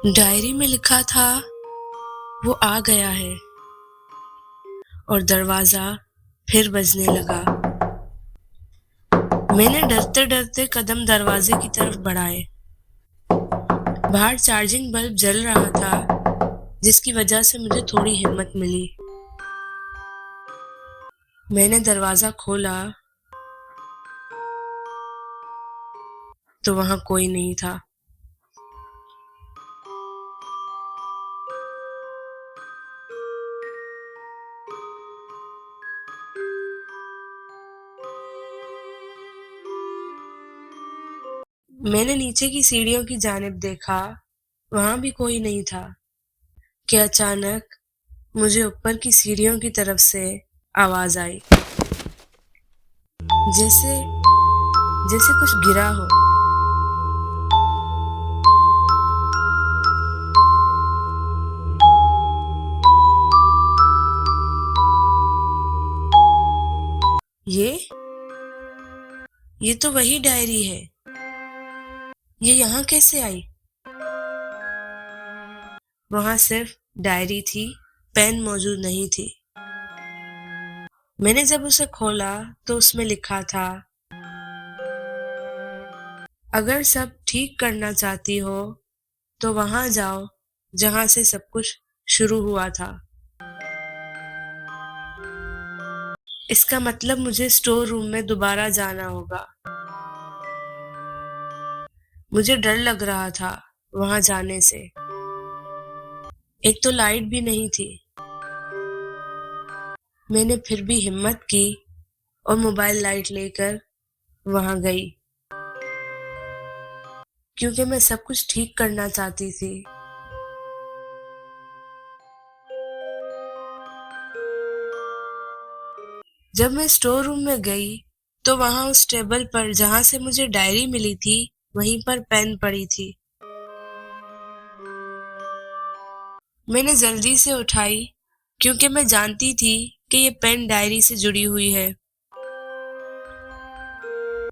Diary में लिखा था वो आ गया है और दरवाजा फिर बजने लगा। मैंने डरते डरते कदम दरवाजे की तरफ बढ़ाए। बाहर चार्जिंग बल्ब जल रहा था, जिसकी वजह से मुझे थोड़ी हिम्मत मिली। मैंने दरवाजा खोला तो वहां कोई नहीं था। मैंने नीचे की सीढ़ियों की जानिब देखा, वहां भी कोई नहीं था कि अचानक मुझे ऊपर की सीढ़ियों की तरफ से आवाज आई, जैसे जैसे कुछ गिरा हो। ये ये तो वही डायरी है। ये यहाँ कैसे आई? वहां सिर्फ डायरी थी, पेन मौजूद नहीं थी। मैंने जब उसे खोला तो उसमें लिखा था, अगर सब ठीक करना चाहती हो तो वहां जाओ जहां से सब कुछ शुरू हुआ था। इसका मतलब मुझे स्टोर रूम में दोबारा जाना होगा। मुझे डर लग रहा था वहां जाने से। एक तो लाइट भी नहीं थी। मैंने फिर भी हिम्मत की और मोबाइल लाइट लेकर वहां गई, क्योंकि मैं सब कुछ ठीक करना चाहती थी। जब मैं स्टोर रूम में गई तो वहां उस टेबल पर जहां से मुझे डायरी मिली थी, वहीं पर पेन पड़ी थी। मैंने जल्दी से उठाई, क्योंकि मैं जानती थी कि ये पेन डायरी से जुड़ी हुई है।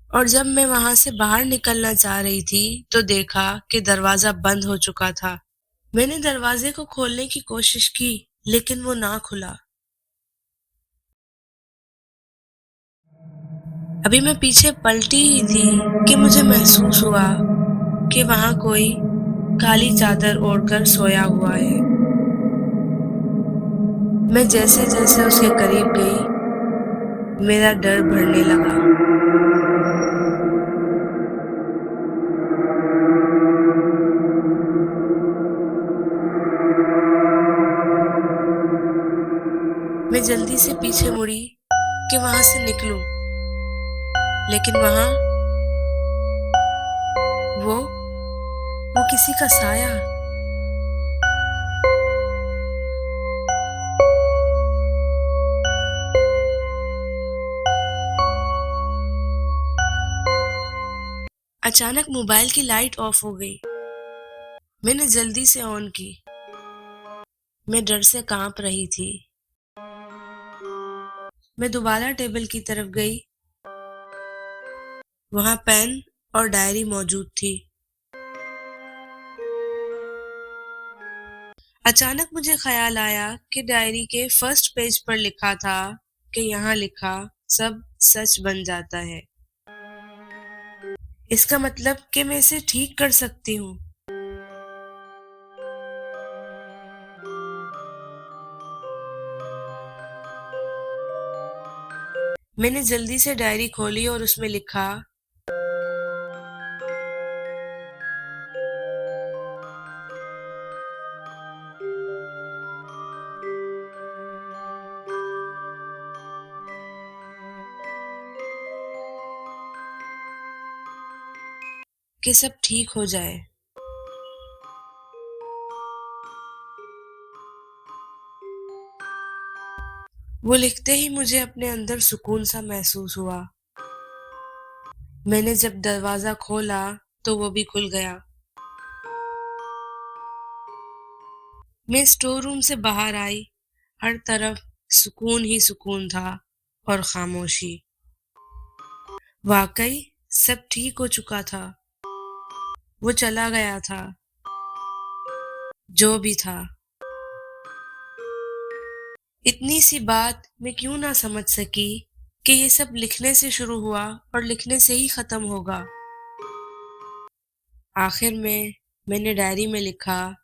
और जब मैं वहां से बाहर निकलना चाह रही थी तो देखा कि दरवाजा बंद हो चुका था। मैंने दरवाजे को खोलने की कोशिश की, लेकिन वो ना खुला। अभी मैं पीछे पलटी ही थी कि मुझे महसूस हुआ कि वहां कोई काली चादर ओढ़कर सोया हुआ है। मैं जैसे जैसे उसके करीब गई, मेरा डर बढ़ने लगा। मैं जल्दी से पीछे मुड़ी कि वहां से निकलूं, लेकिन वहां वो वो किसी का साया। अचानक मोबाइल की लाइट ऑफ हो गई। मैंने जल्दी से ऑन की। मैं डर से कांप रही थी। मैं दोबारा टेबल की तरफ गई। वहां पेन और डायरी मौजूद थी। अचानक मुझे ख्याल आया कि डायरी के फर्स्ट पेज पर लिखा था कि यहाँ लिखा सब सच बन जाता है। इसका मतलब कि मैं इसे ठीक कर सकती हूँ। मैंने जल्दी से डायरी खोली और उसमें लिखा, कि सब ठीक हो जाए। वो लिखते ही मुझे अपने अंदर सुकून सा महसूस हुआ। मैंने जब दरवाजा खोला तो वो भी खुल गया। मैं स्टोर रूम से बाहर आई। हर तरफ सुकून ही सुकून था और खामोशी। वाकई सब ठीक हो चुका था। वो चला गया था। जो भी था। इतनी सी बात मैं क्यों ना समझ सकी कि ये सब लिखने से शुरू हुआ और लिखने से ही खत्म होगा। आखिर में मैंने डायरी में लिखा,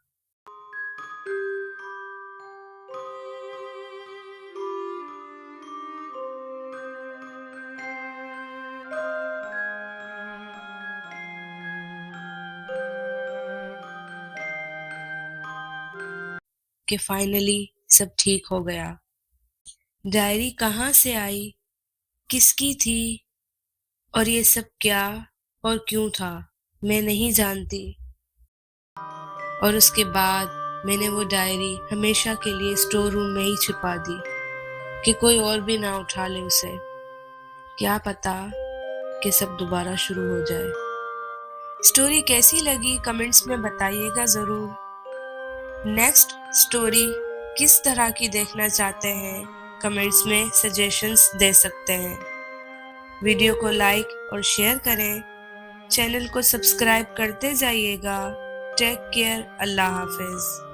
कि फाइनली सब ठीक हो गया। डायरी कहाँ से आई, किसकी थी और ये सब क्या और क्यों था, मैं नहीं जानती। और उसके बाद मैंने वो डायरी हमेशा के लिए स्टोर रूम में ही छिपा दी कि कोई और भी ना उठा ले उसे। क्या पता कि सब दोबारा शुरू हो जाए। स्टोरी कैसी लगी कमेंट्स में बताइएगा ज़रूर। नेक्स्ट स्टोरी किस तरह की देखना चाहते हैं कमेंट्स में सजेशंस दे सकते हैं। वीडियो को लाइक और शेयर करें, चैनल को सब्सक्राइब करते जाइएगा। टेक केयर, अल्लाह हाफिज़।